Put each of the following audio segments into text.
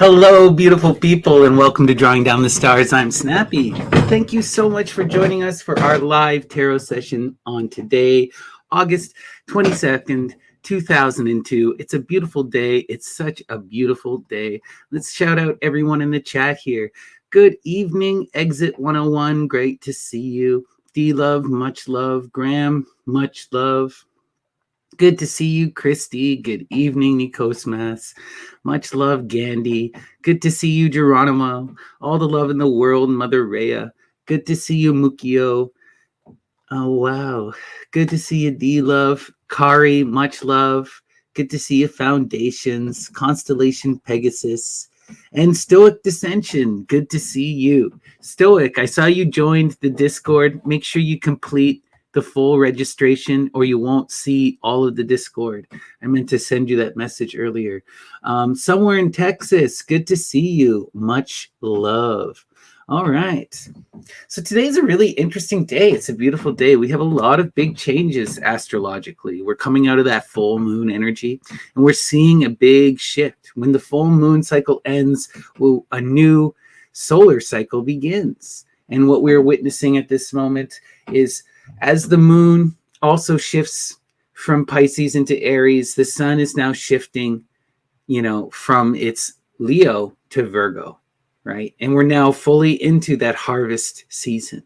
Hello, beautiful people, and welcome to Drawing Down the Stars. I'm Snappy. Thank you so much for joining us for our live tarot session on today, August 22nd, 2002. It's a beautiful day. It's such a beautiful day. Let's shout out everyone in the chat here. Good evening, Exit 101. Great to see you. D-Love, much love. Graham, much love. Good to see you, Christy. Good evening, Nikosmas. Much love, Gandhi. Good to see you, Geronimo. All the love in the world, Mother Rhea. Good to see you, Mukio. Oh, wow. Good to see you, D-Love. Kari, much love. Good to see you, Foundations. Constellation Pegasus. And Stoic Dissension. Good to see you. Stoic, I saw you joined the Discord. Make sure you complete the full registration or you won't see all of the Discord. I meant to send you that message earlier. Somewhere in Texas, good to see you. Much love. All right. So today's a really interesting day. It's a beautiful day. We have a lot of big changes astrologically. We're coming out of that full moon energy and we're seeing a big shift. When the full moon cycle ends, well, a new solar cycle begins. And what we're witnessing at this moment is as the moon also shifts from Pisces into Aries, the sun is now shifting, from its Leo to Virgo, right? And we're now fully into that harvest season.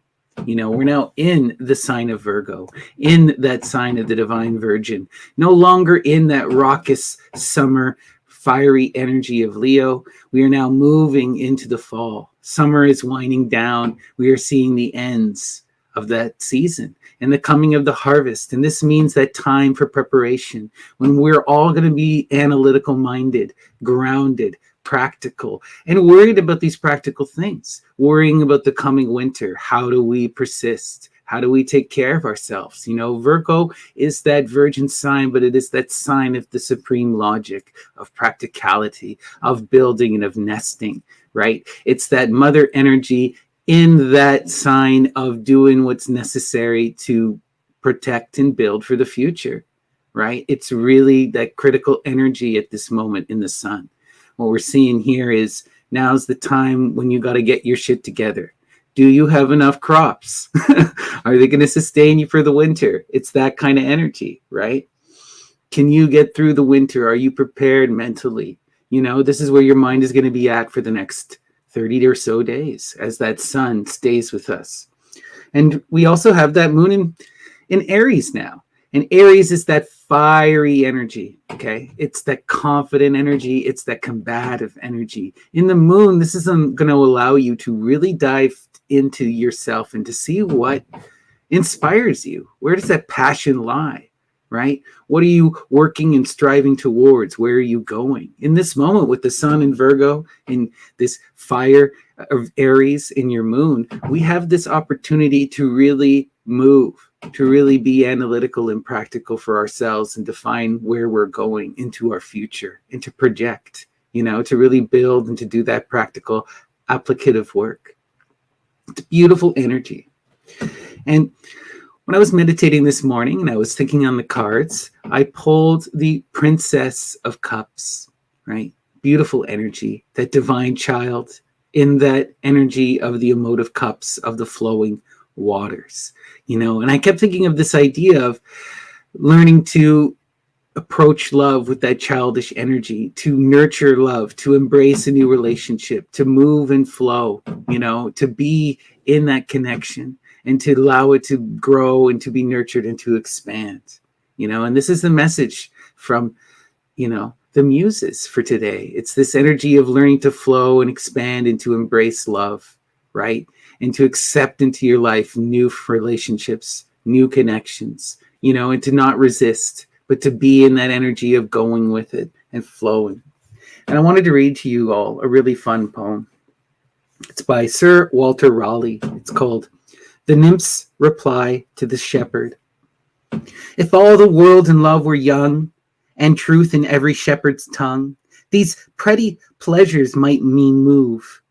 We're now in the sign of Virgo, in that sign of the Divine Virgin, no longer in that raucous summer, fiery energy of Leo. We are now moving into the fall. Summer is winding down. We are seeing the ends of that season and the coming of the harvest. And this means that time for preparation when we're all going to be analytical minded, grounded, practical, and worried about these practical things, worrying about the coming winter. How do we persist? How do we take care of ourselves? Virgo is that virgin sign, but it is that sign of the supreme logic, of practicality, of building and of nesting, right? It's that mother energy in that sign of doing what's necessary to protect and build for the future, right? It's really that critical energy at this moment in the sun. What we're seeing here is now's the time when you got to get your shit together. Do you have enough crops? Are they going to sustain you for the winter? It's that kind of energy, right? Can you get through the winter? Are you prepared mentally? This is where your mind is going to be at for the next 30 or so days as that sun stays with us. And we also have that moon in Aries now. And Aries is that fiery energy, okay? It's that confident energy. It's that combative energy. In the moon, this is going to allow you to really dive into yourself and to see what inspires you. Where does that passion lie, right? What are you working and striving towards? Where are you going? In this moment with the sun in Virgo and this fire of Aries in your moon, we have this opportunity to really move, to really be analytical and practical for ourselves and define where we're going into our future and to project, to really build and to do that practical applicative work. It's beautiful energy. And when I was meditating this morning and I was thinking on the cards, I pulled the Princess of Cups, right? Beautiful energy, that divine child in that energy of the emotive cups of the flowing waters, and I kept thinking of this idea of learning to approach love with that childish energy, to nurture love, to embrace a new relationship, to move and flow, to be in that connection and to allow it to grow and to be nurtured and to expand, and this is the message from, the muses for today. It's this energy of learning to flow and expand and to embrace love, right? And to accept into your life new relationships, new connections, and to not resist, but to be in that energy of going with it and flowing. And I wanted to read to you all a really fun poem. It's by Sir Walter Raleigh. It's called The Nymph's Reply to the Shepherd. If all the world and love were young, and truth in every shepherd's tongue, these pretty pleasures might mean move.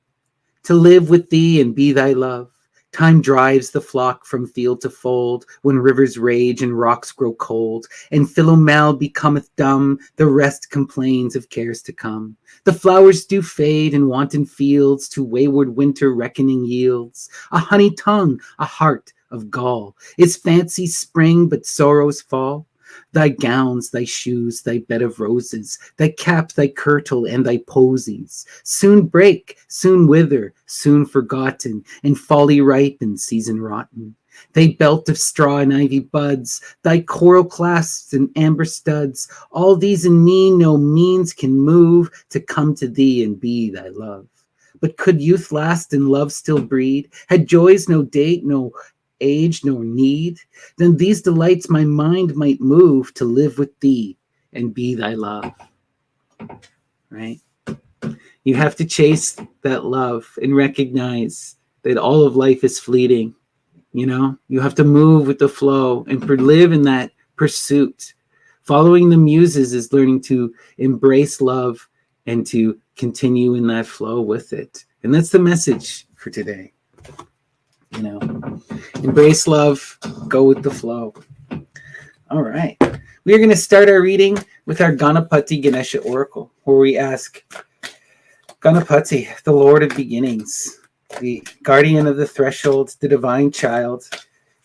To live with thee and be thy love, Time drives the flock from field to fold, when rivers rage and rocks grow cold, and Philomel becometh dumb, the rest complains of cares to come. The flowers do fade, and wanton fields to wayward winter reckoning yields. A honey tongue, a heart of gall. Is fancy spring, but sorrow's fall? Thy gowns, thy shoes, thy bed of roses, thy cap, thy kirtle, and thy posies, soon break, soon wither, soon forgotten, and folly ripen, season rotten. Thy belt of straw and ivy buds, thy coral clasps and amber studs, all these in me no means can move to come to thee and be thy love. But could youth last and love still breed, had joys no date, no age, nor need, then these delights my mind might move to live with thee and be thy love. Right? You have to chase that love and recognize that all of life is fleeting. You know, you have to move with the flow and live in that pursuit. Following the muses is learning to embrace love and to continue in that flow with it. And that's the message for today. You know, embrace love, go with the flow. All right. We are going to start our reading with our Ganapati Ganesha Oracle, where we ask Ganapati, the Lord of Beginnings, the guardian of the threshold, the divine child,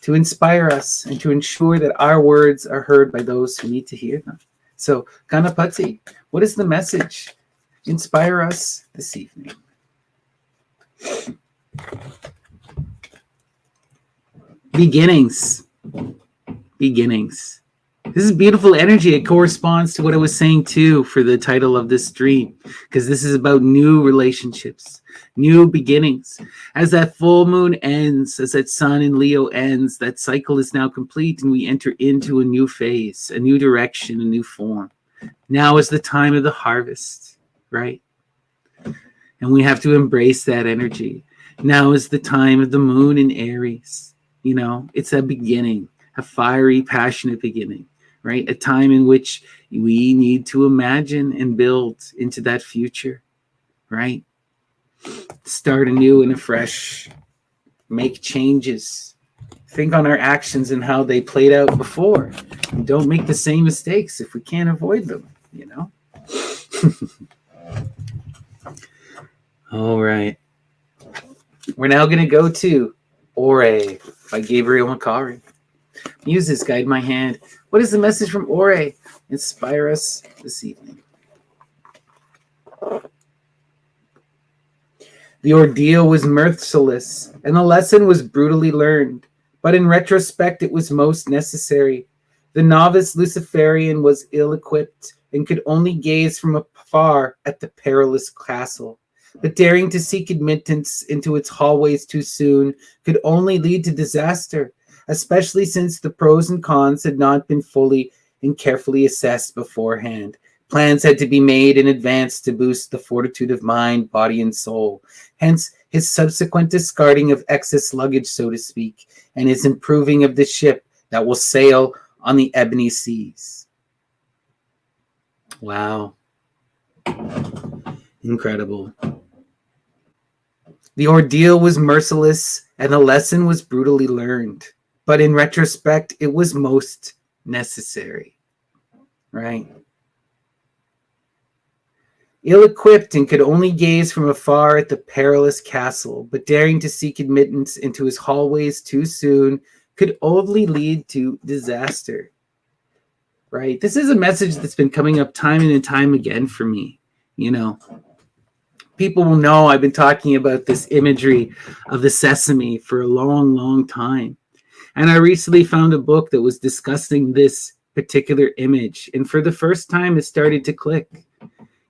to inspire us and to ensure that our words are heard by those who need to hear them. So, Ganapati, what is the message? Inspire us this evening. Beginnings. This is beautiful energy. It corresponds to what I was saying too for the title of this stream, because this is about new relationships, new beginnings. As that full moon ends, as that sun in Leo ends, that cycle is now complete and we enter into a new phase, a new direction, a new form. Now is the time of the harvest, right? And we have to embrace that energy. Now is the time of the moon in Aries. You know, it's a beginning, a fiery, passionate beginning, right? A time in which we need to imagine and build into that future, right? Start anew and afresh, make changes, think on our actions and how they played out before. And don't make the same mistakes if we can't avoid them, you know? All right. We're now going to go to Ore by Gabriel Macari. Muses, guide my hand. What is the message from Ore? Inspire us this evening. The ordeal was merciless, and the lesson was brutally learned. But in retrospect, it was most necessary. The novice Luciferian was ill-equipped and could only gaze from afar at the perilous castle. But daring to seek admittance into its hallways too soon could only lead to disaster, especially since the pros and cons had not been fully and carefully assessed beforehand. Plans had to be made in advance to boost the fortitude of mind, body, and soul. Hence, his subsequent discarding of excess luggage, so to speak, and his improving of the ship that will sail on the ebony seas. Wow. Incredible. The ordeal was merciless, and the lesson was brutally learned. But in retrospect, it was most necessary. Right? Ill-equipped and could only gaze from afar at the perilous castle, but daring to seek admittance into his hallways too soon could only lead to disaster. Right? This is a message that's been coming up time and time again for me. You know, people will know I've been talking about this imagery of the sesame for a long, long time. And I recently found a book that was discussing this particular image. And for the first time, it started to click.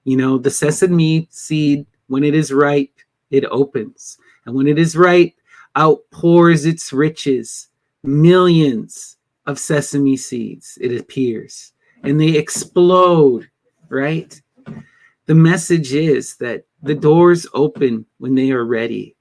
You know, the sesame seed, when it is ripe, it opens. And when it is ripe, out pours its riches. Millions of sesame seeds, it appears. And they explode, right? The message is that the doors open when they are ready.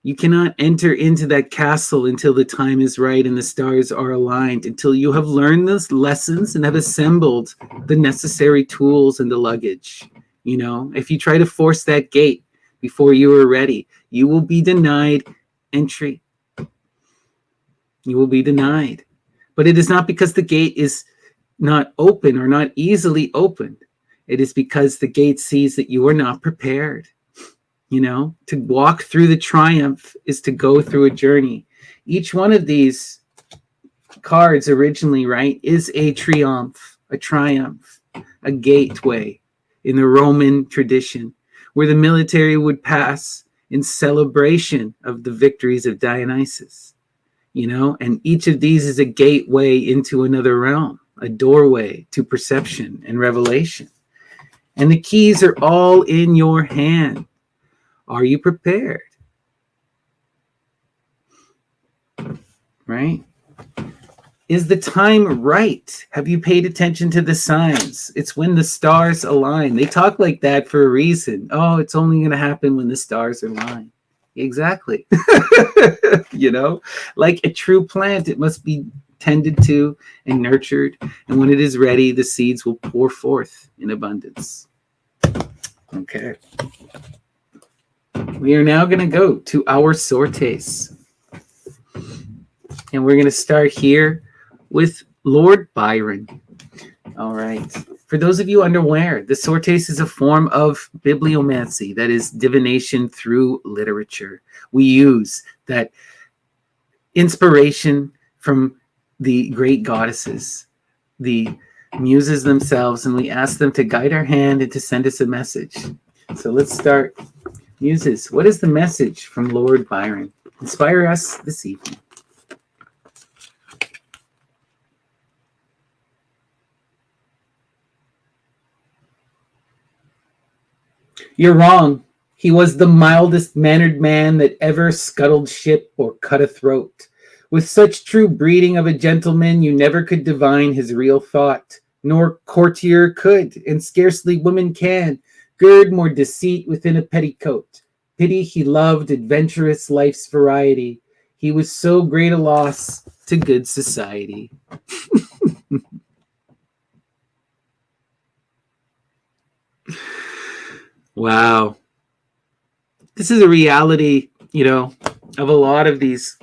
You cannot enter into that castle until the time is right and the stars are aligned, until you have learned those lessons and have assembled the necessary tools and the luggage. You know, if you try to force that gate before you are ready, you will be denied entry. You will be denied. But it is not because the gate is not open or not easily opened. It is because the gate sees that you are not prepared. You know, to walk through the triumph is to go through a journey. Each one of these cards originally, right, is a triumph, a gateway in the Roman tradition, where the military would pass in celebration of the victories of Dionysus. You know, and each of these is a gateway into another realm, a doorway to perception and revelation. And the keys are all in your hand. Are you prepared? Right? Is the time right? Have you paid attention to the signs? It's when the stars align. They talk like that for a reason. Oh, it's only going to happen when the stars align. Exactly. You know, like a true plant, it must be tended to and nurtured. And when it is ready, the seeds will pour forth in abundance. Okay. We are now going to go to our sortes. And we're going to start here with Lord Byron. All right. For those of you unaware, the sortes is a form of bibliomancy, that is divination through literature. We use that inspiration from the great goddesses, the muses themselves, and we ask them to guide our hand and to send us a message. So let's start. Muses, what is the message from Lord Byron? Inspire us this evening. You're wrong. He was the mildest mannered man that ever scuttled ship or cut a throat. With such true breeding of a gentleman, you never could divine his real thought, nor courtier could, and scarcely woman can, gird more deceit within a petticoat. Pity he loved adventurous life's variety. He was so great a loss to good society. Wow. This is a reality, you know, of a lot of these.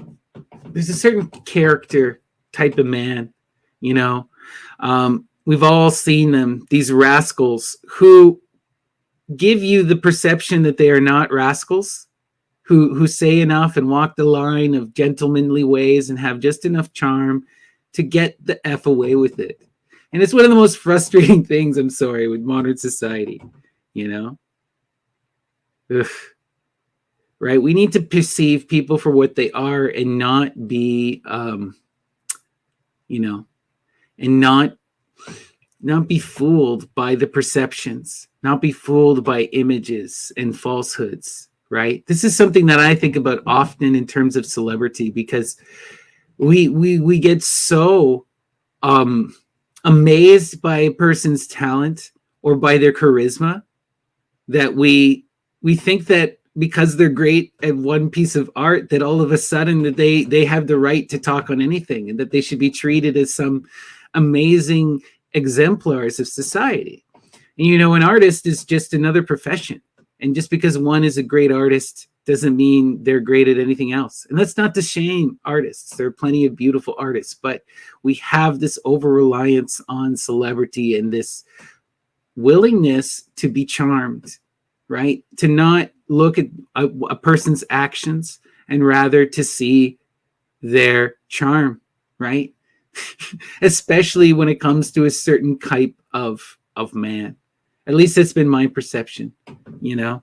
There's a certain character type of man, you know. We've all seen them, these rascals who give you the perception that they are not rascals, who say enough and walk the line of gentlemanly ways and have just enough charm to get the F away with it. And it's one of the most frustrating things, I'm sorry, with modern society, you know. Ugh. Right? We need to perceive people for what they are and not be, you know, and not be fooled by the perceptions, not be fooled by images and falsehoods, right? This is something that I think about often in terms of celebrity, because we get so amazed by a person's talent or by their charisma that we think that because they're great at one piece of art, that all of a sudden that they have the right to talk on anything, and that they should be treated as some amazing exemplars of society. And you know, an artist is just another profession, and just because one is a great artist doesn't mean they're great at anything else. And that's not to shame artists. There are plenty of beautiful artists, but we have this over reliance on celebrity and this willingness to be charmed, right? To not look at a person's actions and rather to see their charm, right? Especially when it comes to a certain type of man. At least that's been my perception, you know.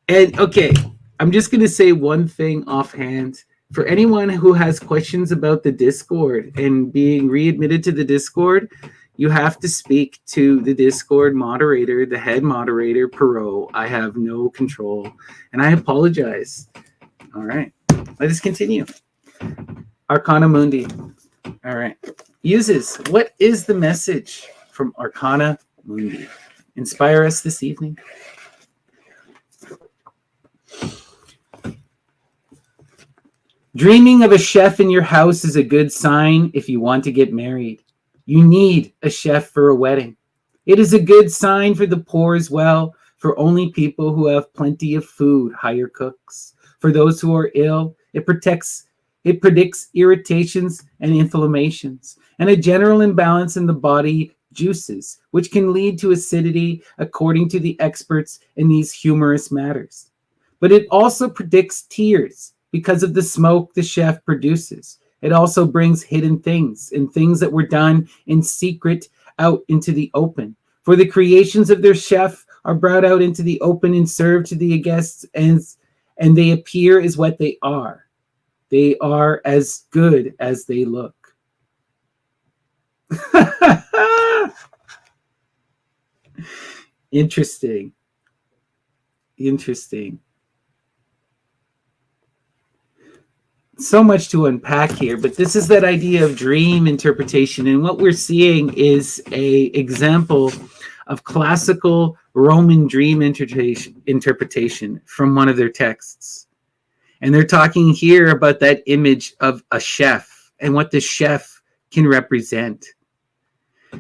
And okay, I'm just going to say one thing offhand. For anyone who has questions about the Discord and being readmitted to the Discord, you have to speak to the Discord moderator, the head moderator, Perot. I have no control, and I apologize. All right, let us continue. Arcana Mundi. All right. Uses, what is the message from Arcana Mundi? Inspire us this evening. Dreaming of a chef in your house is a good sign if you want to get married. You need a chef for a wedding. It is a good sign for the poor as well, for only people who have plenty of food hire cooks. For those who are ill, it protects It predicts irritations and inflammations and a general imbalance in the body juices, which can lead to acidity, according to the experts in these humorous matters. But it also predicts tears because of the smoke the chef produces. It also brings hidden things and things that were done in secret out into the open. For the creations of their chef are brought out into the open and served to the guests, and they appear as what they are. They are as good as they look. Interesting. Interesting. So much to unpack here, but this is that idea of dream interpretation. And what we're seeing is a example of classical Roman dream interpretation from one of their texts. And they're talking here about that image of a chef and what the chef can represent.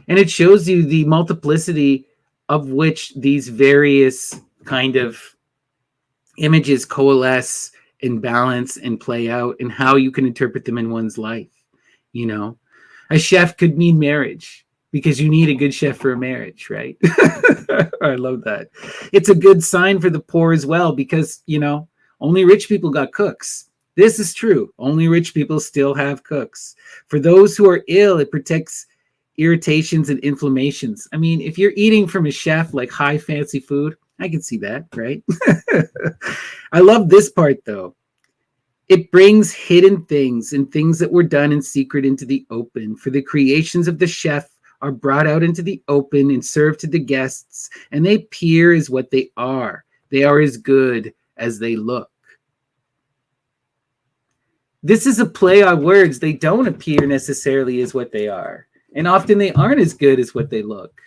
And it shows you the multiplicity of which these various kind of images coalesce and balance and play out, and how you can interpret them in one's life. You know, a chef could mean marriage, because you need a good chef for a marriage, right? I love that. It's a good sign for the poor as well, because, you know, only rich people got cooks. This is true. Only rich people still have cooks. For those who are ill, it protects irritations and inflammations. I mean, if you're eating from a chef, like high fancy food, I can see that, right? I love this part, though. It brings hidden things and things that were done in secret into the open. For the creations of the chef are brought out into the open and served to the guests, and they appear as what they are. They are as good as they look. This is a play on words. They don't appear necessarily as what they are, and often they aren't as good as what they look.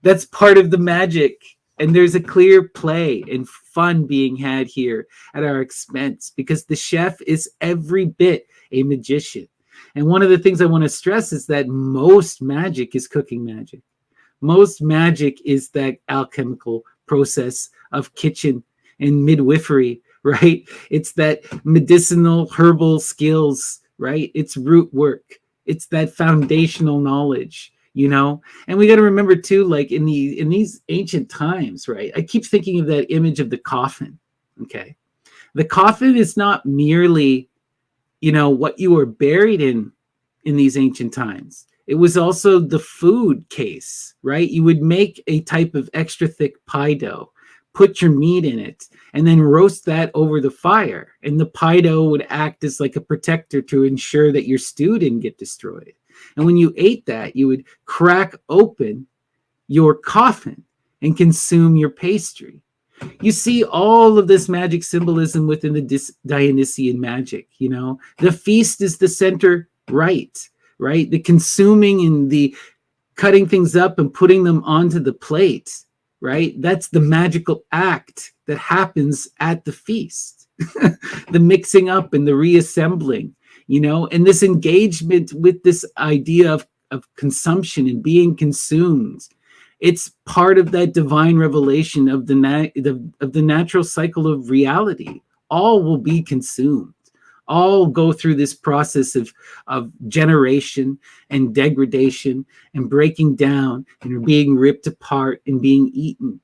That's part of the magic. And there's a clear play and fun being had here at our expense, because the chef is every bit a magician. And one of the things I want to stress is that most magic is cooking magic. Most magic is that alchemical process of kitchen and midwifery, right? It's that medicinal herbal skills, right? It's root work. It's that foundational knowledge. You know, and we got to remember too, like in these ancient times, right? I keep thinking of that image of the coffin. Okay, the coffin is not merely, you know, what you were buried in these ancient times. It was also the food case, right? You would make a type of extra thick pie dough, put your meat in it, and then roast that over the fire. And the pie dough would act as like a protector to ensure that your stew didn't get destroyed. And when you ate that, you would crack open your coffin and consume your pastry. You see all of this magic symbolism within the Dionysian magic, you know. The feast is the center right? The consuming and the cutting things up and putting them onto the plate, right? That's the magical act that happens at the feast. The mixing up and the reassembling. You know, and this engagement with this idea of consumption and being consumed, it's part of that divine revelation of the natural cycle of reality. All will be consumed. All go through this process of generation and degradation and breaking down and being ripped apart and being eaten.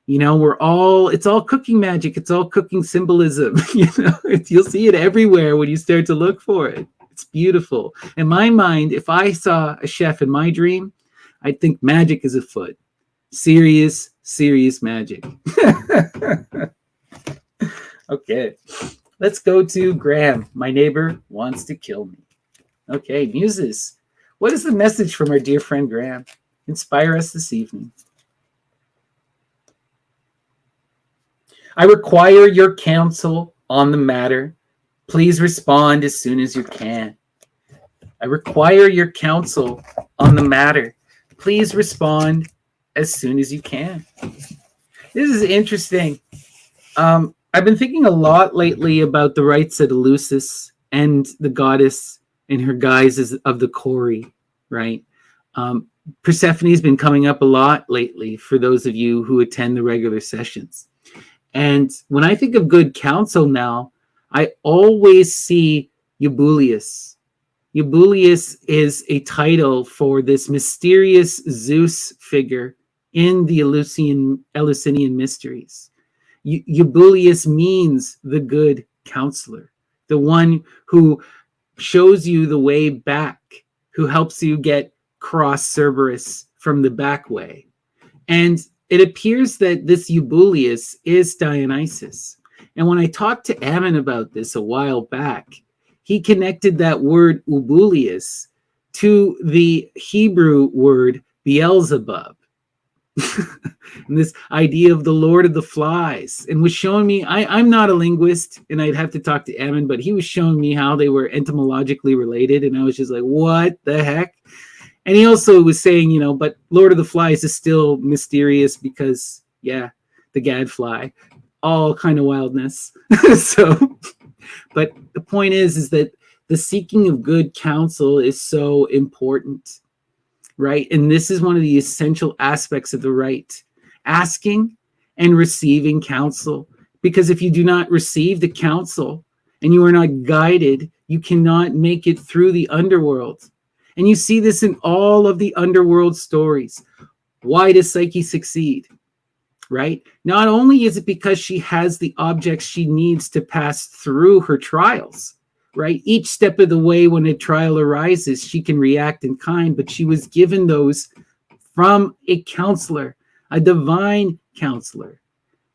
You know, it's all cooking magic. It's all cooking symbolism. You know, you'll see it everywhere when you start to look for it. It's beautiful. In my mind, if I saw a chef in my dream, I'd think magic is afoot. Serious, serious magic. Okay, let's go to Graham. My neighbor wants to kill me. Okay, muses. What is the message from our dear friend Graham? Inspire us this evening. I require your counsel on the matter. Please respond as soon as you can. I require your counsel on the matter. Please respond as soon as you can. This is interesting. I've been thinking a lot lately about the rites of Eleusis and the goddess in her guise of the Kori, right? Persephone has been coming up a lot lately for those of you who attend the regular sessions. And when I think of good counsel now, I always see Eubulius. Eubulius is a title for this mysterious Zeus figure in the Eleusinian mysteries. Eubulius means the good counselor, the one who shows you the way back, who helps you get cross Cerberus from the back way. And it appears that this Eubulius is Dionysus. And when I talked to Ammon about this a while back, he connected that word Eubulius to the Hebrew word Beelzebub. And this idea of the Lord of the Flies, and was showing me, I'm not a linguist, and I'd have to talk to Ammon, but he was showing me how they were etymologically related, and I was just like, what the heck? And he also was saying, but Lord of the Flies is still mysterious because, yeah, the gadfly, all kind of wildness. So, but the point is that the seeking of good counsel is so important, right? And this is one of the essential aspects of the rite, asking and receiving counsel. Because if you do not receive the counsel and you are not guided, you cannot make it through the underworld. And you see this in all of the underworld stories. Why does Psyche succeed? Right? Not only is it because she has the objects she needs to pass through her trials, right? Each step of the way when a trial arises, she can react in kind, but she was given those from a counselor, a divine counselor,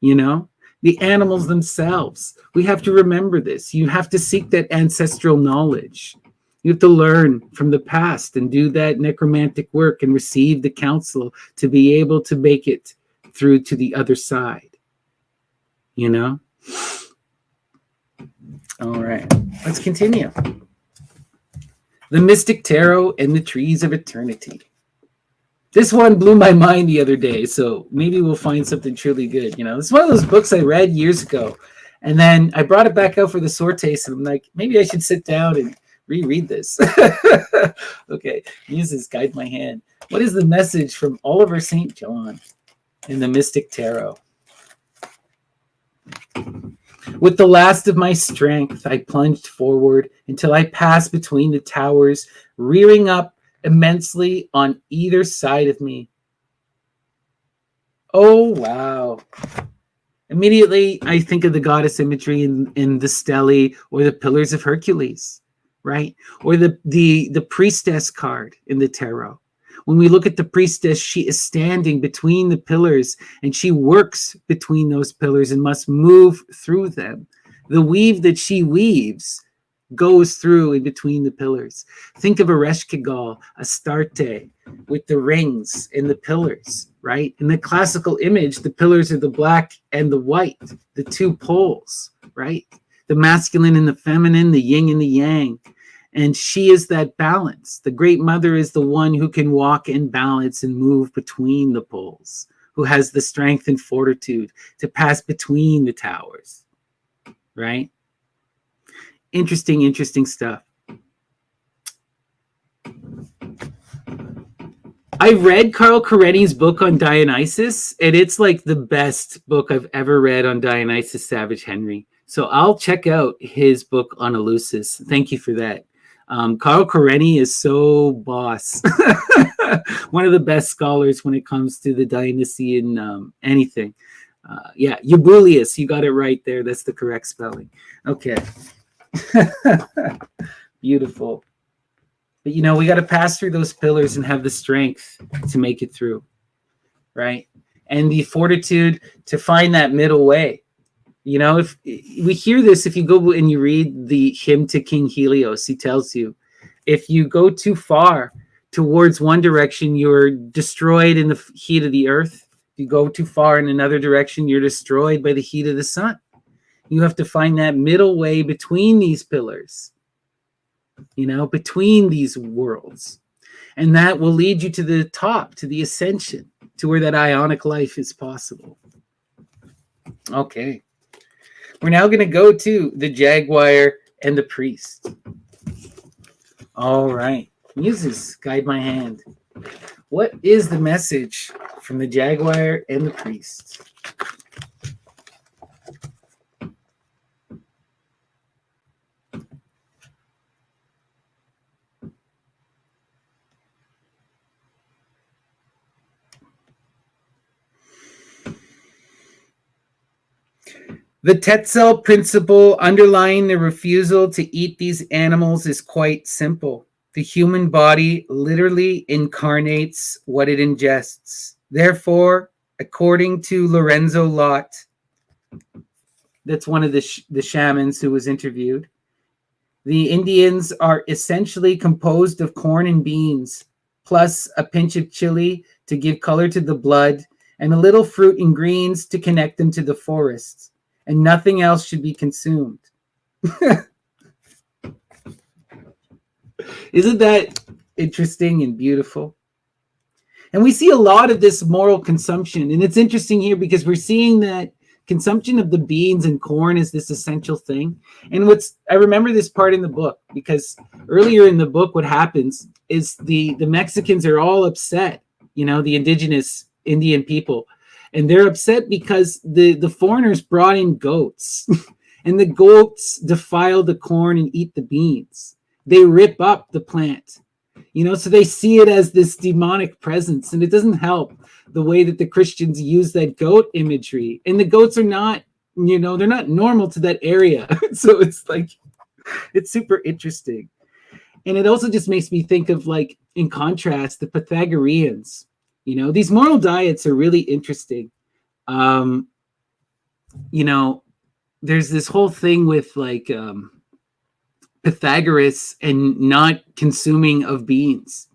the animals themselves. We have to remember this. You have to seek that ancestral knowledge. You have to learn from the past and do that necromantic work and receive the counsel to be able to make it through to the other side. All right, let's continue. The Mystic Tarot and the Trees of Eternity. This one blew my mind the other day, so maybe we'll find something truly good. It's one of those books I read years ago, and then I brought it back out for the sortes, and I'm like, maybe I should sit down and reread this. Okay, Muses, guide my hand. What is the message from Oliver St. John in the Mystic Tarot? With the last of my strength, I plunged forward until I passed between the towers, rearing up immensely on either side of me. Oh, wow. Immediately, I think of the goddess imagery in the stelae or the pillars of Hercules, right? Or the priestess card in the tarot. When we look at the priestess, she is standing between the pillars and she works between those pillars and must move through them. The weave that she weaves goes through in between the pillars. Think of Ereshkigal, Astarte, with the rings and the pillars, right? In the classical image, the pillars are the black and the white, the two poles, right? The masculine and the feminine, the yin and the yang. And she is that balance. The Great Mother is the one who can walk in balance and move between the poles, who has the strength and fortitude to pass between the towers, right? Interesting stuff. I read Carl Karenni's book on Dionysus, and it's like the best book I've ever read on Dionysus Savage Henry. So I'll check out his book on Eleusis. Thank you for that. Carl Karenni is so boss. One of the best scholars when it comes to the Dionysian anything. Yeah, Eubulius, you got it right there. That's the correct spelling. Okay. Beautiful. But we got to pass through those pillars and have the strength to make it through, right? And the fortitude to find that middle way. If we hear this, if you go and you read the hymn to King Helios, he tells you, if you go too far towards one direction, you're destroyed in the heat of the earth. If you go too far in another direction, you're destroyed by the heat of the sun. You have to find that middle way between these pillars, between these worlds. And that will lead you to the top, to the ascension, to where that ionic life is possible. Okay. We're now going to go to the Jaguar and the Priest. All right. Muses, guide my hand. What is the message from the Jaguar and the Priest? The Tetzel principle underlying the refusal to eat these animals is quite simple. The human body literally incarnates what it ingests. Therefore, according to Lorenzo Lott, that's one of the shamans who was interviewed, the Indians are essentially composed of corn and beans, plus a pinch of chili to give color to the blood, and a little fruit and greens to connect them to the forests. And nothing else should be consumed. Isn't that interesting and beautiful? And we see a lot of this moral consumption. And it's interesting here because we're seeing that consumption of the beans and corn is this essential thing. And I remember this part in the book because earlier in the book, what happens is the Mexicans are all upset, the indigenous Indian people. And they're upset because the foreigners brought in goats and the goats defile the corn and eat the beans. They rip up the plant, so they see it as this demonic presence, and it doesn't help the way that the Christians use that goat imagery. And the goats are not, they're not normal to that area. So it's super interesting. And it also just makes me think of, like, in contrast, the Pythagoreans. These moral diets are really interesting. There's this whole thing with Pythagoras and not consuming of beans.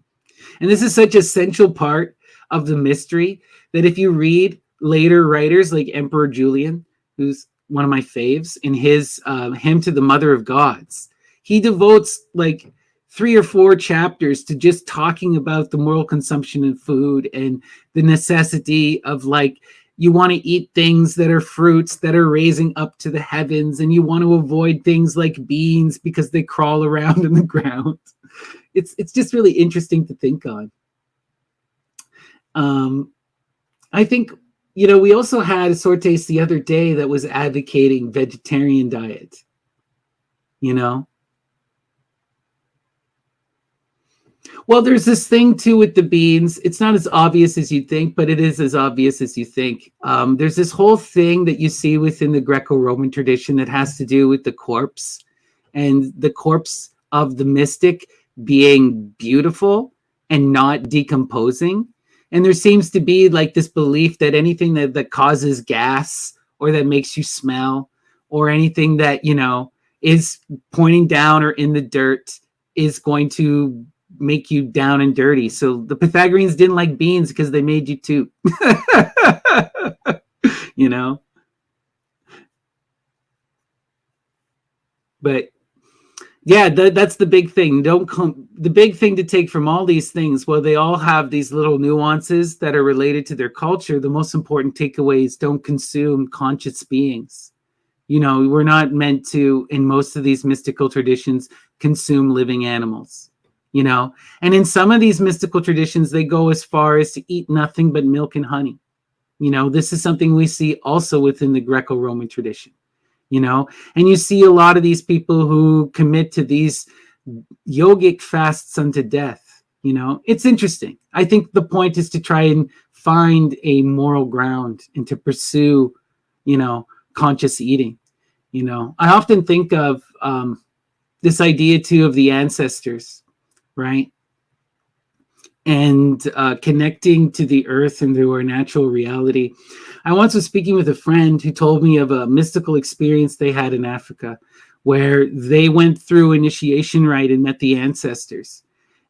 And this is such an essential part of the mystery that if you read later writers like Emperor Julian, who's one of my faves, in his hymn to the Mother of Gods, he devotes 3 or 4 chapters to just talking about the moral consumption of food and the necessity of, you want to eat things that are fruits that are raising up to the heavens, and you want to avoid things like beans because they crawl around in the ground. It's just really interesting to think on. I think, we also had Sortes the other day that was advocating vegetarian diet, Well, there's this thing too with the beans. It's not as obvious as you'd think, but it is as obvious as you think. There's this whole thing that you see within the Greco-Roman tradition that has to do with the corpse and the corpse of the mystic being beautiful and not decomposing. And there seems to be this belief that anything that causes gas or that makes you smell or anything that, is pointing down or in the dirt is going to make you down and dirty. So the Pythagoreans didn't like beans because they made you too. But yeah, that's the big thing. The big thing to take from all these things, well, they all have these little nuances that are related to their culture. The most important takeaway is don't consume conscious beings. We're not meant to, in most of these mystical traditions, consume living animals. And in some of these mystical traditions, they go as far as to eat nothing but milk and honey. This is something we see also within the Greco-Roman tradition, and you see a lot of these people who commit to these yogic fasts unto death. It's interesting. I think the point is to try and find a moral ground and to pursue, conscious eating. I often think of this idea too of the ancestors, right? And connecting to the earth and to our natural reality. I once was speaking with a friend who told me of a mystical experience they had in Africa where they went through initiation rite and met the ancestors.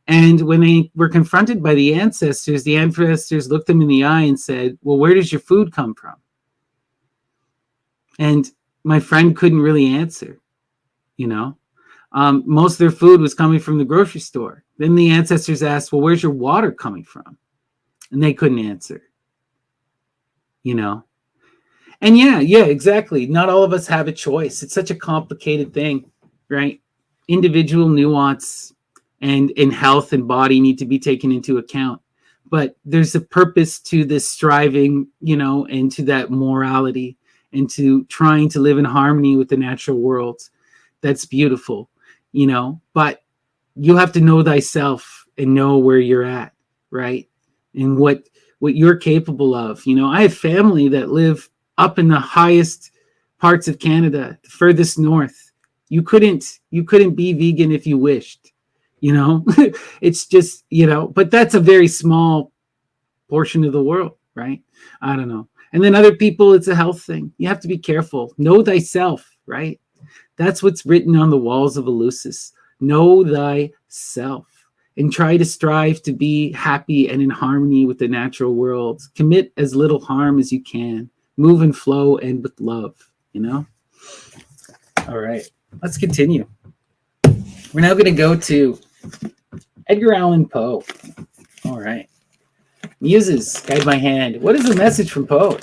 And when they were confronted by the ancestors looked them in the eye and said, well, where does your food come from? And my friend couldn't really answer, most of their food was coming from the grocery store. Then the ancestors asked, well, where's your water coming from? And they couldn't answer, And yeah, exactly. Not all of us have a choice. It's such a complicated thing, right? Individual nuance and in health and body need to be taken into account. But there's a purpose to this striving, and to that morality and to trying to live in harmony with the natural world. That's beautiful. But you have to know thyself and know where you're at, right? And what you're capable of. I have family that live up in the highest parts of Canada, the furthest north. You couldn't be vegan if you wished, you know. It's just, you know, but that's a very small portion of the world, right? I don't know. And then other people, it's a health thing. You have to be careful. Know thyself, right? That's what's written on the walls of Eleusis. Know thyself and try to strive to be happy and in harmony with the natural world. Commit as little harm as you can. Move and flow and with love, you know? All right, let's continue. We're now going to go to Edgar Allan Poe. All right. Muses, guide my hand. What is the message from Poe?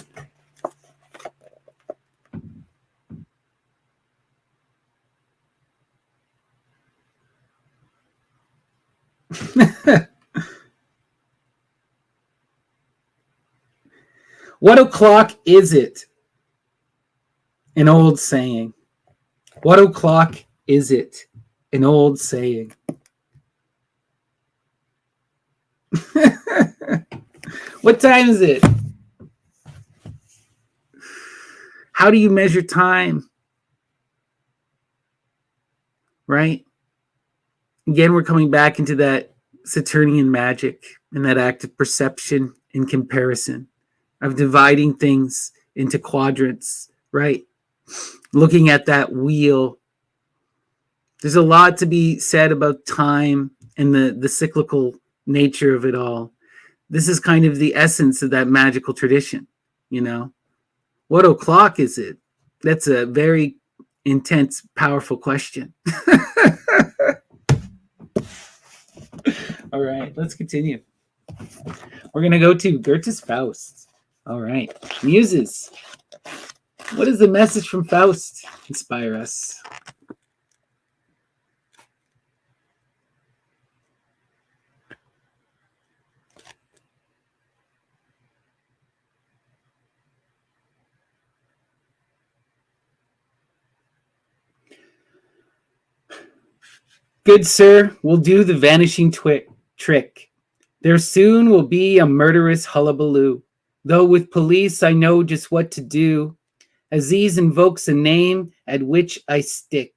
What o'clock is it? An old saying. What o'clock is it? An old saying. What time is it? How do you measure time? Right? Again, we're coming back into that Saturnian magic and that act of perception and comparison, of dividing things into quadrants, right? Looking at that wheel. There's a lot to be said about time and the cyclical nature of it all. This is kind of the essence of that magical tradition, you know? What o'clock is it? That's a very intense, powerful question. All right, let's continue. We're going to go to Goethe's Faust. All right, Muses. What is the message from Faust? Inspire us. Good sir, we'll do the vanishing trick. There soon will be a murderous hullabaloo. Though with police I know just what to do. Aziz invokes a name at which I stick.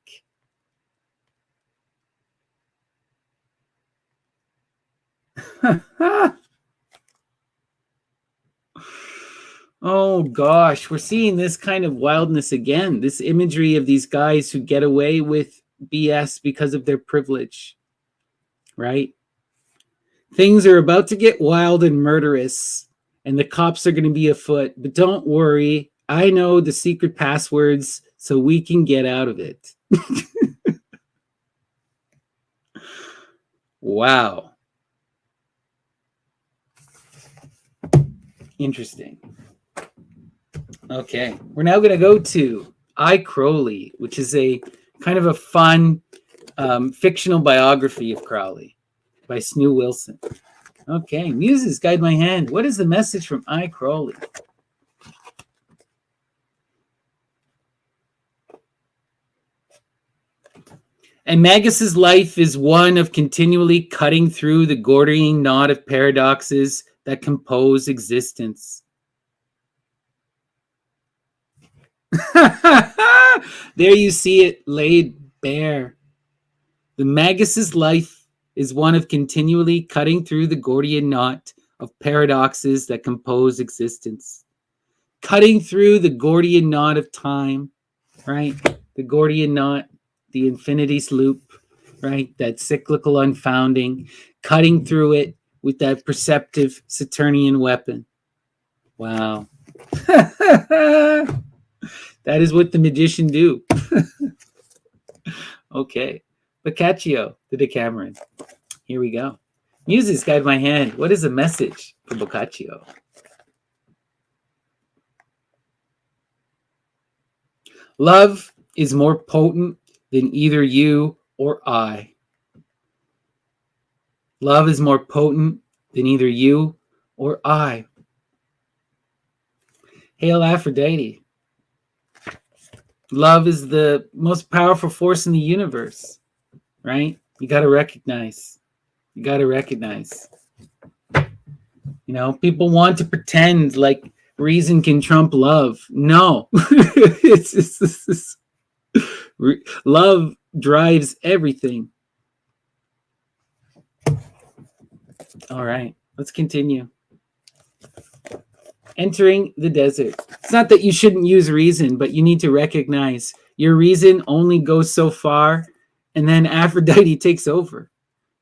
Oh gosh, we're seeing this kind of wildness again. This imagery of these guys who get away with BS because of their privilege, right? Things are about to get wild and murderous, and the cops are going to be afoot. But don't worry, I know the secret passwords so we can get out of it. Wow. Interesting. Okay, we're now going to go to I, Crowley, which is a kind of a fun fictional biography of Crowley by Snu Wilson. Okay, Muses, guide my hand. What is the message from I, Crowley? And Magus's life is one of continually cutting through the Gordian knot of paradoxes that compose existence. There you see it laid bare. The Magus's life is one of continually cutting through the Gordian knot of paradoxes that compose existence. Cutting through the Gordian knot of time, right? The Gordian knot, the infinity's loop, right? That cyclical unfounding, cutting through it with that perceptive Saturnian weapon. Wow. That is what the magician do. Okay. Boccaccio, the Decameron. Here we go. Muses, guide my hand. What is the message for Boccaccio? Love is more potent than either you or I. Love is more potent than either you or I. Hail Aphrodite. Love is the most powerful force in the universe, right? You got to recognize. You know, people want to pretend like reason can trump love. No. it's love drives everything. All right, let's continue. Entering the desert. It's not that you shouldn't use reason, but you need to recognize your reason only goes so far, and then Aphrodite takes over.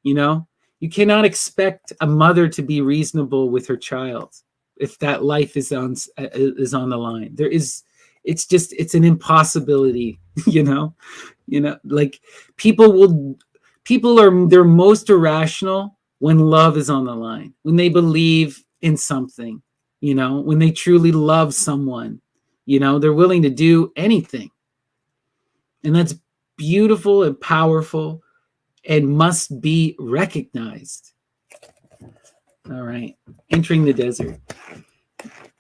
You know, you cannot expect a mother to be reasonable with her child if that life is on the line. It's an impossibility. Like people are they're most irrational when love is on the line, when they believe in something, when they truly love someone, they're willing to do anything. And that's beautiful and powerful and must be recognized. All right, entering the desert.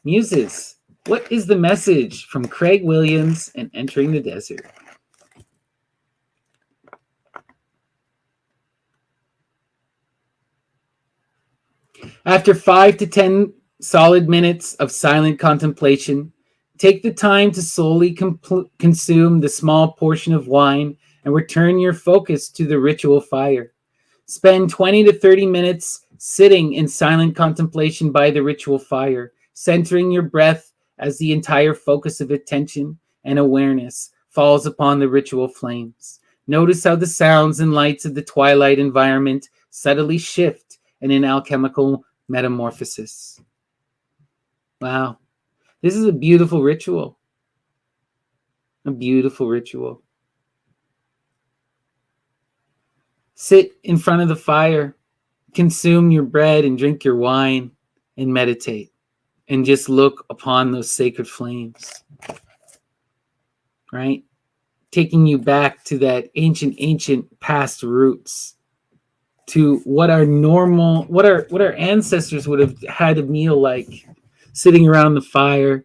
Muses, what is the message from Craig Williams and Entering the Desert? After 5 to 10 solid minutes of silent contemplation, take the time to solely consume the small portion of wine and return your focus to the ritual fire. Spend 20 to 30 minutes sitting in silent contemplation by the ritual fire, centering your breath as the entire focus of attention and awareness falls upon the ritual flames. Notice how the sounds and lights of the twilight environment subtly shift in an alchemical metamorphosis. Wow. This is a beautiful ritual. A beautiful ritual. Sit in front of the fire, consume your bread and drink your wine, and meditate. And just look upon those sacred flames. Right? Taking you back to that ancient past roots. To what our ancestors would have had a meal like. Sitting around the fire,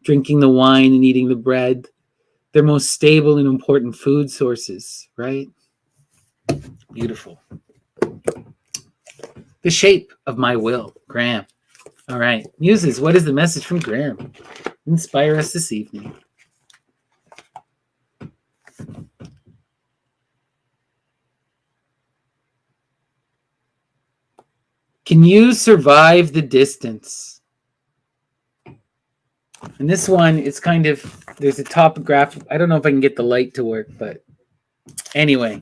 drinking the wine and eating the bread. Their most stable and important food sources, right? Beautiful. The shape of my will, Graham. All right, Muses, what is the message from Graham? Inspire us this evening. Can you survive the distance? And this one, it's kind of, there's a topographic, I don't know if I can get the light to work, but anyway,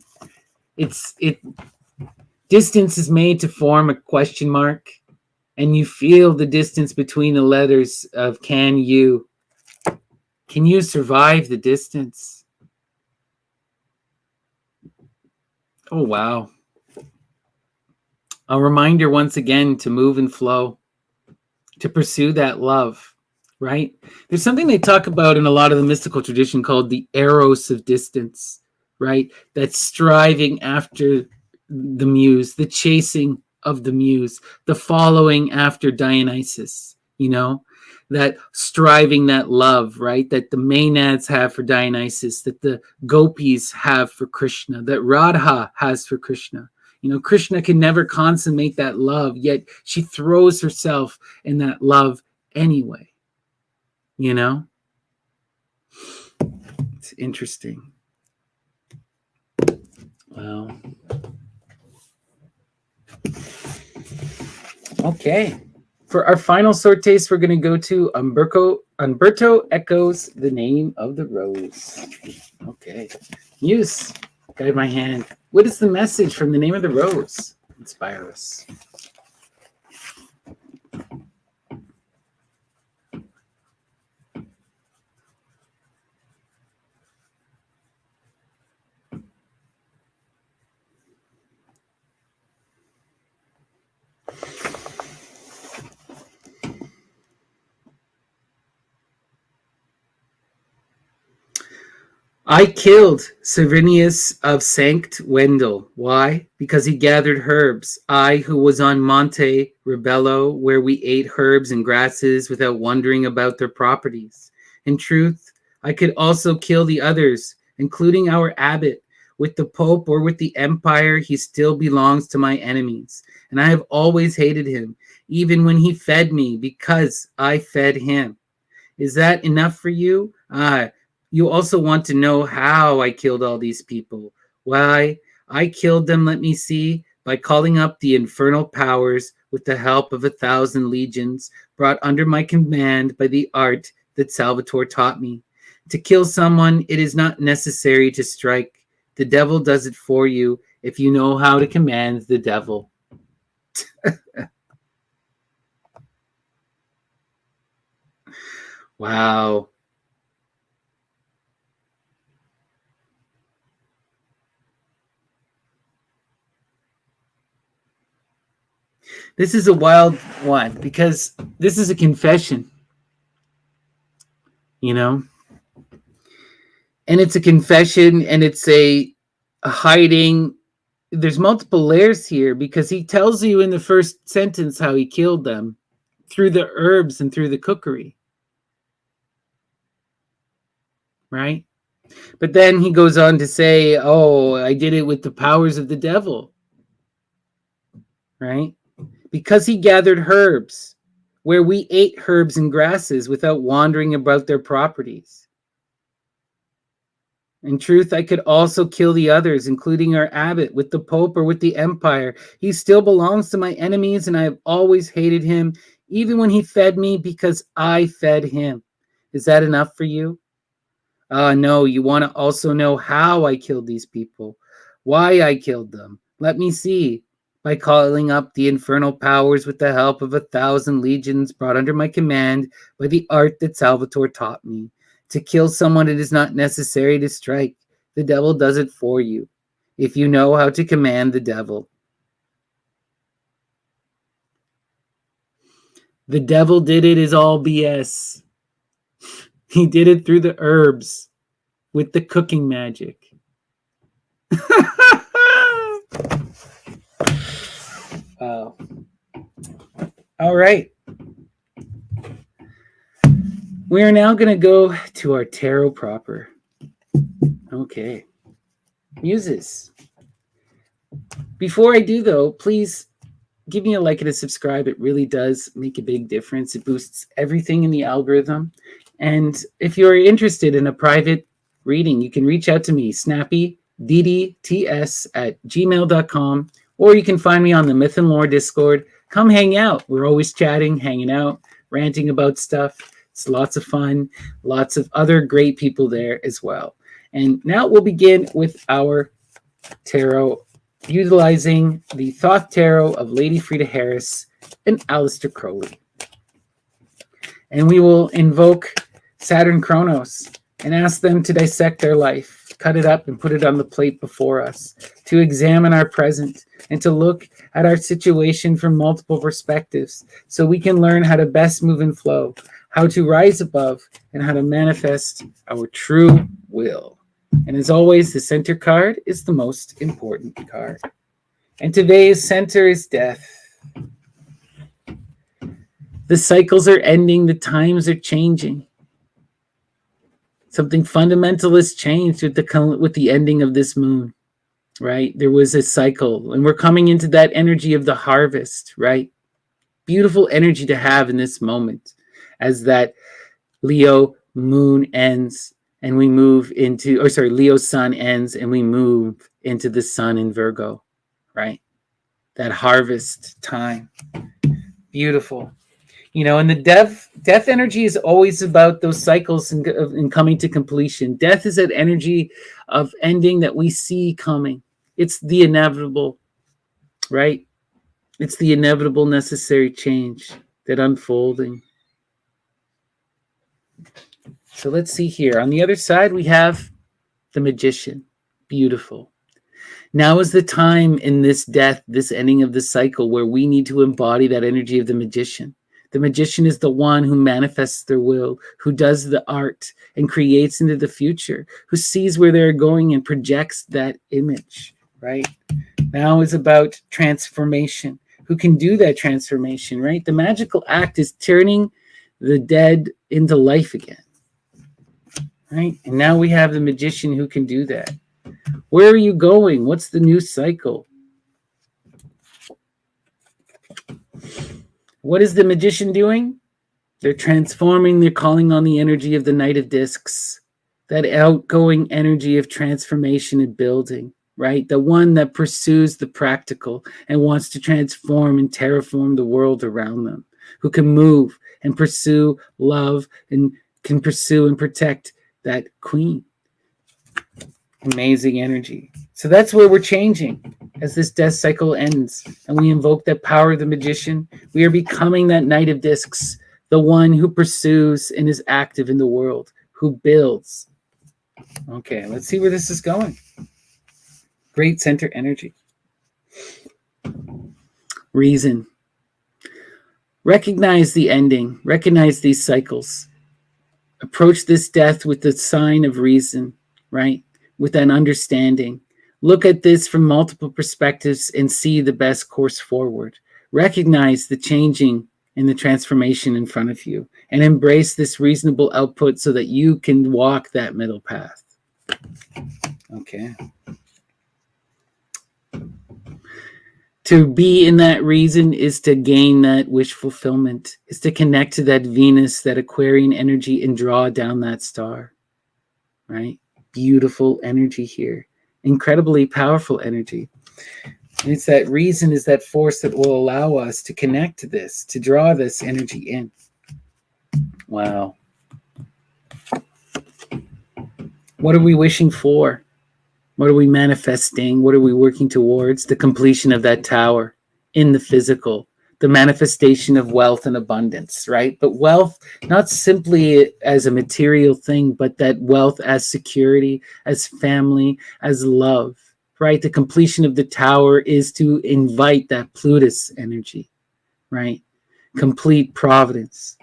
distance is made to form a question mark, and you feel the distance between the letters of can you survive the distance? Oh, wow. A reminder once again to move and flow, to pursue that love. Right? There's something they talk about in a lot of the mystical tradition called the eros of distance, right? That's striving after the muse, the chasing of the muse, the following after Dionysus, that striving, that love, right? That the Maenads have for Dionysus, that the gopis have for Krishna, that Radha has for Krishna. Krishna can never consummate that love, yet she throws herself in that love anyway. It's interesting. Wow. Okay. For our final sword taste, we're going to go to Umberto Eco's The Name of the Rose. Okay. Muse, guide my hand. What is the message from The Name of the Rose? Inspire us. I killed Servinius of Sanct Wendel. Why? Because he gathered herbs. I, who was on Monte Rebello, where we ate herbs and grasses without wondering about their properties. In truth, I could also kill the others, including our abbot, with the Pope or with the Empire, he still belongs to my enemies. And I have always hated him, even when he fed me, because I fed him. Is that enough for you? You also want to know how I killed all these people. Why? I killed them, let me see, by calling up the infernal powers with the help of 1,000 legions brought under my command by the art that Salvatore taught me. To kill someone, it is not necessary to strike. The devil does it for you if you know how to command the devil. Wow. This is a wild one because this is a confession, you know? And it's a confession and it's a hiding. There's multiple layers here because he tells you in the first sentence how he killed them through the herbs and through the cookery. Right? But then he goes on to say, oh, I did it with the powers of the devil. Right? Because he gathered herbs where we ate herbs and grasses without wandering about their properties. In truth, I could also kill the others, including our abbot, with the Pope or with the Empire. He still belongs to my enemies, and I have always hated him, even when he fed me, because I fed him. Is that enough for you? No, you want to also know how I killed these people, why I killed them. Let me see. By calling up the infernal powers with the help of 1,000 legions brought under my command by the art that Salvatore taught me. To kill someone, it is not necessary to strike. The devil does it for you, if you know how to command the devil. The devil did it is all BS. He did it through the herbs with the cooking magic. Wow. All right. We are now going to go to our tarot proper. Okay. Muses. Before I do, though, please give me a like and a subscribe. It really does make a big difference. It boosts everything in the algorithm. And if you're interested in a private reading, you can reach out to me, snappydds@gmail.com, or you can find me on the Myth and Lore Discord. Come hang out. We're always chatting, hanging out, ranting about stuff. It's lots of fun, lots of other great people there as well. And now we'll begin with our tarot, utilizing the Thoth Tarot of Lady Frida Harris and Aleister Crowley. And we will invoke Saturn Kronos and ask them to dissect their life, cut it up and put it on the plate before us, to examine our present and to look at our situation from multiple perspectives so we can learn how to best move and flow, how to rise above, and how to manifest our true will. And as always, the center card is the most important card. And today's center is death. The cycles are ending. The times are changing. Something fundamental has changed with the ending of this moon, right? There was a cycle, and we're coming into that energy of the harvest, right? Beautiful energy to have in this moment as that Leo moon ends and we move into, Leo sun ends and we move into the sun in Virgo, right? That harvest time. Beautiful. You know, and the death energy is always about those cycles and coming to completion. Death is that energy of ending that we see coming. It's the inevitable, right? It's the inevitable necessary change, that unfolding. So let's see here. On the other side, we have the Magician. Beautiful. Now is the time in this death, this ending of the cycle, where we need to embody that energy of the Magician. The Magician is the one who manifests their will, who does the art and creates into the future, who sees where they're going and projects that image, right? Now is about transformation. Who can do that transformation, right? The magical act is turning the dead into life again, right? And now we have the Magician who can do that. Where are you going? What's the new cycle? What is the magician doing? They're transforming, they're calling on the energy of the Knight of Discs, that outgoing energy of transformation and building, right? The one that pursues the practical and wants to transform and terraform the world around them, who can move and pursue love and can pursue and protect that queen. Amazing energy. So that's where we're changing as this death cycle ends and we invoke that power of the magician. We are becoming that Knight of Discs, the one who pursues and is active in the world, who builds. Okay, let's see where this is going. Great center energy. Reason. Recognize the ending. Recognize these cycles. Approach this death with the sign of reason, right? With an understanding. Look at this from multiple perspectives and see the best course forward. Recognize the changing and the transformation in front of you and embrace this reasonable output so that you can walk that middle path. Okay. To be in that reason is to gain that wish fulfillment, is to connect to that Venus, that Aquarian energy, and draw down that star, right? Beautiful energy here. Incredibly powerful energy. And it's that reason is that force that will allow us to connect to this, to draw this energy in. Wow. What are we wishing for? What are we manifesting? What are we working towards? The completion of that tower in the physical, the manifestation of wealth and abundance, right? But wealth, not simply as a material thing, but that wealth as security, as family, as love, right? The completion of the tower is to invite that Plutus energy, right? Complete providence.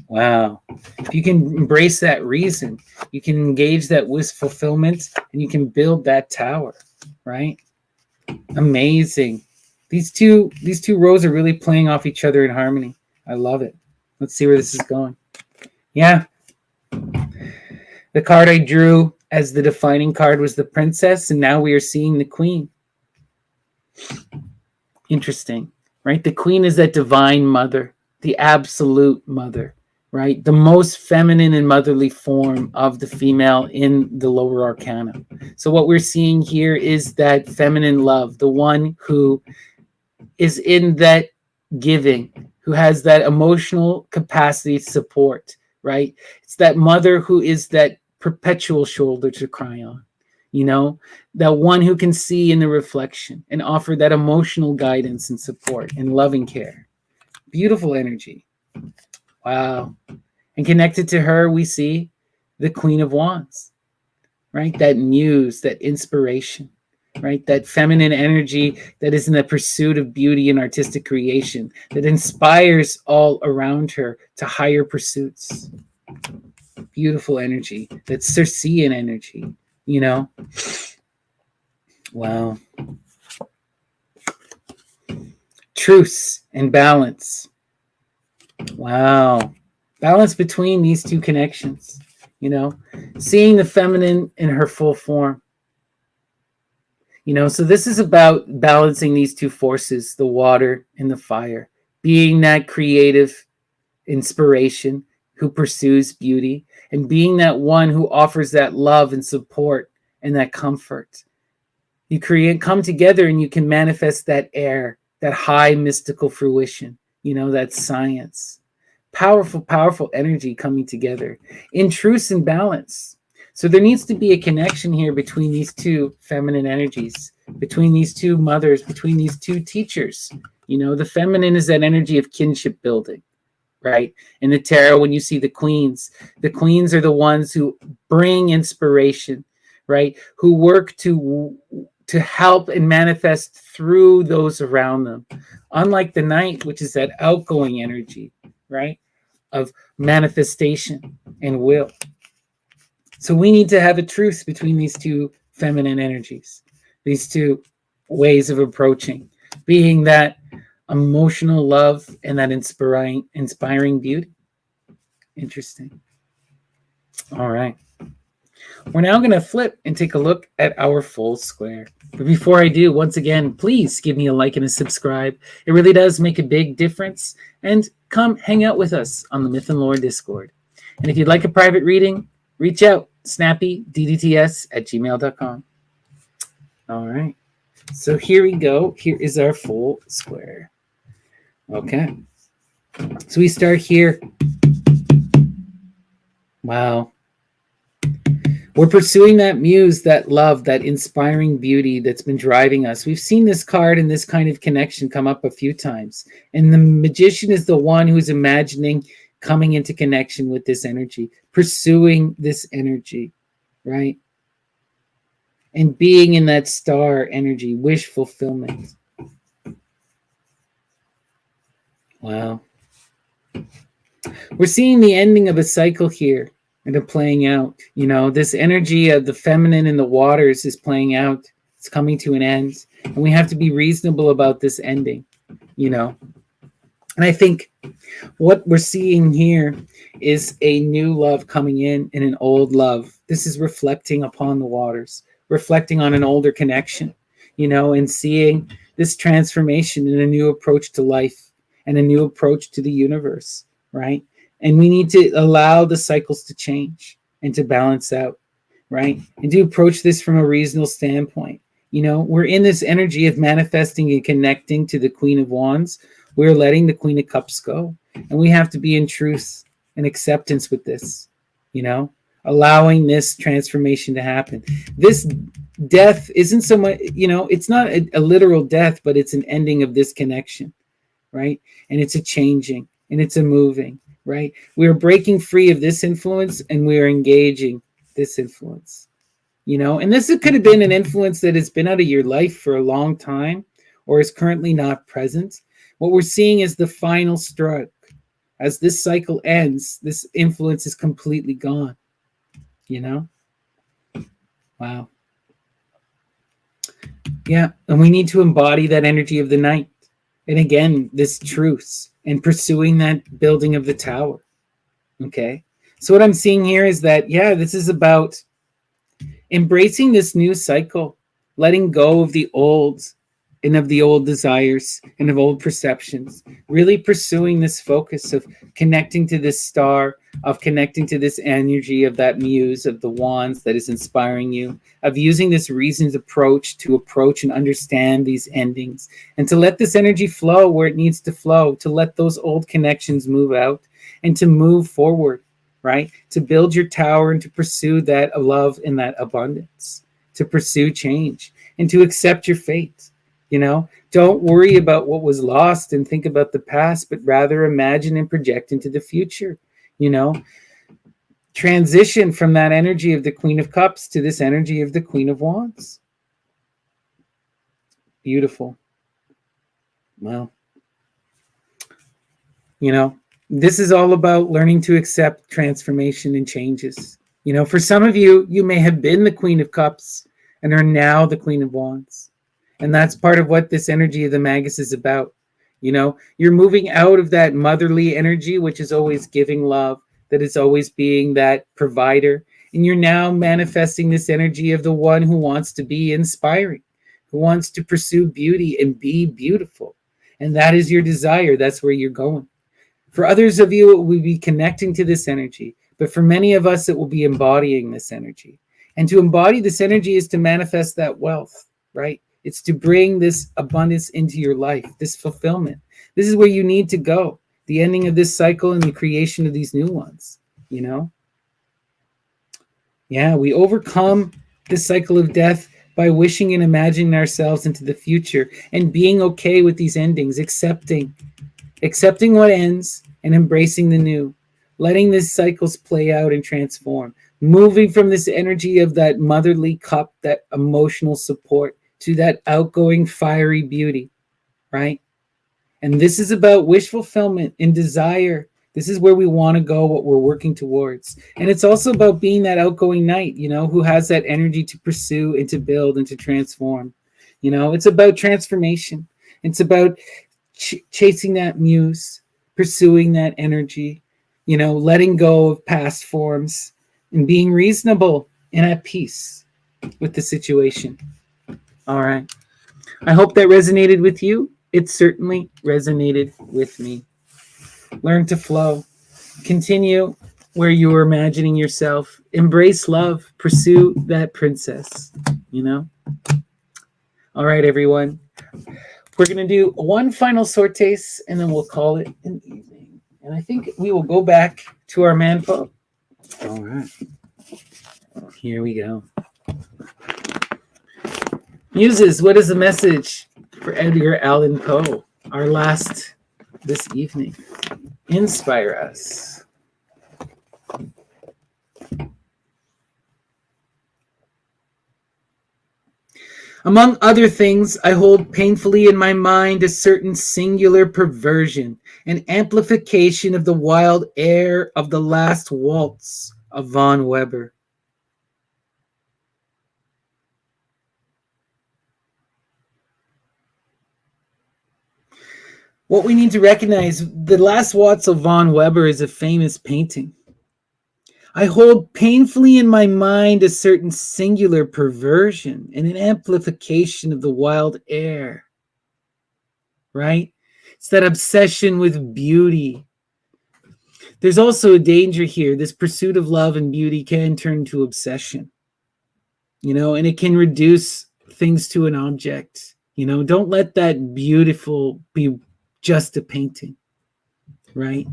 Wow. If you can embrace that reason, you can engage that wish fulfillment and you can build that tower, right? Amazing. These two rows are really playing off each other in harmony. I love it. Let's see where this is going. Yeah. The card I drew as the defining card was the princess, and now we are seeing the queen. Interesting, right? The queen is that divine mother, the absolute mother, right? The most feminine and motherly form of the female in the lower arcana. So what we're seeing here is that feminine love, the one who is in that giving, who has that emotional capacity to support, right? It's that mother who is that perpetual shoulder to cry on, you know, that one who can see in the reflection and offer that emotional guidance and support and loving care. Beautiful energy. Wow. And connected to her, we see the Queen of Wands, right? That muse, that inspiration, right? That feminine energy that is in the pursuit of beauty and artistic creation, that inspires all around her to higher pursuits. Beautiful energy. That's Circean energy, you know? Wow. Truce and balance. Wow. Balance between these two connections, you know, seeing the feminine in her full form. You know, so this is about balancing these two forces, the water and the fire, being that creative inspiration who pursues beauty and being that one who offers that love and support and that comfort. You come together and you can manifest that air, that high mystical fruition, you know, that science. Powerful, powerful energy coming together in truce and balance. So there needs to be a connection here between these two feminine energies, between these two mothers, between these two teachers. You know, the feminine is that energy of kinship building, right? In the tarot, when you see the queens are the ones who bring inspiration, right? Who work to help and manifest through those around them. Unlike the knight, which is that outgoing energy, right? Of manifestation and will. So we need to have a truce between these two feminine energies, these two ways of approaching, being that emotional love and that inspiring beauty. Interesting. All right. We're now going to flip and take a look at our full square. But before I do, once again, please give me a like and a subscribe. It really does make a big difference. And come hang out with us on the Myth and Lore Discord. And if you'd like a private reading, reach out, snappydtts@gmail.com. All right. So here we go. Here is our full square. Okay. So we start here. Wow. We're pursuing that muse, that love, that inspiring beauty that's been driving us. We've seen this card and this kind of connection come up a few times. And the magician is the one who's imagining coming into connection with this energy, pursuing this energy, right? And being in that star energy, wish fulfillment. Wow. We're seeing the ending of a cycle here. And they're playing out. This energy of the feminine in the waters is playing out. It's coming to an end. And we have to be reasonable about this ending, And I think what we're seeing here is a new love coming in and an old love. This is reflecting upon the waters, reflecting on an older connection, and seeing this transformation and a new approach to life and a new approach to the universe, right? And we need to allow the cycles to change and to balance out, right? And to approach this from a reasonable standpoint. We're in this energy of manifesting and connecting to the Queen of Wands. We're letting the Queen of Cups go. And we have to be in truth and acceptance with this, allowing this transformation to happen. This death isn't so much, it's not a literal death, but it's an ending of this connection, right? And it's a changing and it's a moving. Right? We are breaking free of this influence and we are engaging this influence, and this could have been an influence that has been out of your life for a long time or is currently not present. What we're seeing is the final stroke. As this cycle ends, this influence is completely gone, Wow. Yeah. And we need to embody that energy of the night. And again, this truth. And pursuing that building of the tower. Okay. So what I'm seeing here is that, this is about embracing this new cycle, letting go of the old and of the old desires and of old perceptions, really pursuing this focus of connecting to this star, of connecting to this energy of that muse of the wands that is inspiring you, of using this reasoned approach to approach and understand these endings, and to let this energy flow where it needs to flow, to let those old connections move out and to move forward, right? To build your tower and to pursue that love and that abundance, to pursue change and to accept your fate. Don't worry about what was lost and think about the past, but rather imagine and project into the future. Transition from that energy of the Queen of Cups to this energy of the Queen of Wands. Beautiful. Well, this is all about learning to accept transformation and changes. For some of you, you may have been the Queen of Cups and are now the Queen of Wands. And that's part of what this energy of the Magus is about. You're moving out of that motherly energy, which is always giving love, that is always being that provider. And you're now manifesting this energy of the one who wants to be inspiring, who wants to pursue beauty and be beautiful. And that is your desire. That's where you're going. For others of you, it will be connecting to this energy. But for many of us, it will be embodying this energy. And to embody this energy is to manifest that wealth, right? It's to bring this abundance into your life, this fulfillment. This is where you need to go. The ending of this cycle and the creation of these new ones, Yeah, we overcome this cycle of death by wishing and imagining ourselves into the future and being okay with these endings, accepting what ends and embracing the new, letting these cycles play out and transform, moving from this energy of that motherly cup, that emotional support, to that outgoing, fiery beauty, right? And this is about wish fulfillment and desire. This is where we want to go, what we're working towards. And it's also about being that outgoing knight, who has that energy to pursue and to build and to transform. It's about transformation. It's about chasing that muse, pursuing that energy, letting go of past forms and being reasonable and at peace with the situation. All right. I hope that resonated with you. It certainly resonated with me. Learn to flow. Continue where you are imagining yourself. Embrace love. Pursue that princess. You know? All right, everyone. We're going to do one final sortes and then we'll call it an evening. And I think we will go back to our manfo. All right. Here we go. Muses, what is the message for Edgar Allan Poe? Our last this evening. Inspire us. Among other things, I hold painfully in my mind a certain singular perversion, an amplification of the wild air of the last waltz of von Weber. What we need to recognize, the last waltz of von Weber is a famous painting. I hold painfully in my mind a certain singular perversion and an amplification of the wild air. Right? It's that obsession with beauty. There's also a danger here. This pursuit of love and beauty can turn to obsession. And it can reduce things to an object. Don't let that beautiful be just a painting. Right?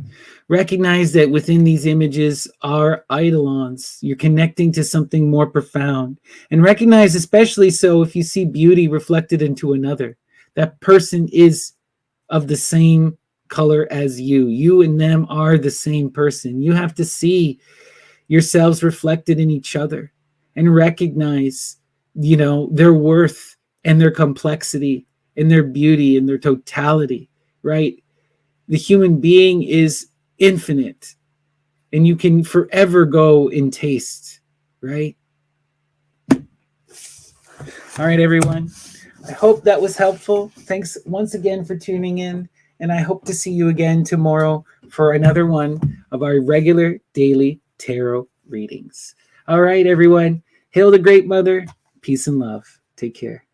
Recognize that within these images are eidolons. You're connecting to something more profound. And recognize, especially so, if you see beauty reflected into another, that person is of the same color as you. You and them are the same person. You have to see yourselves reflected in each other and recognize, their worth and their complexity and their beauty and their totality, right? The human being is infinite and you can forever go in taste, right? All right, everyone. I hope that was helpful. Thanks once again for tuning in. And I hope to see you again tomorrow for another one of our regular daily tarot readings. All right, everyone. Hail the Great Mother. Peace and love. Take care.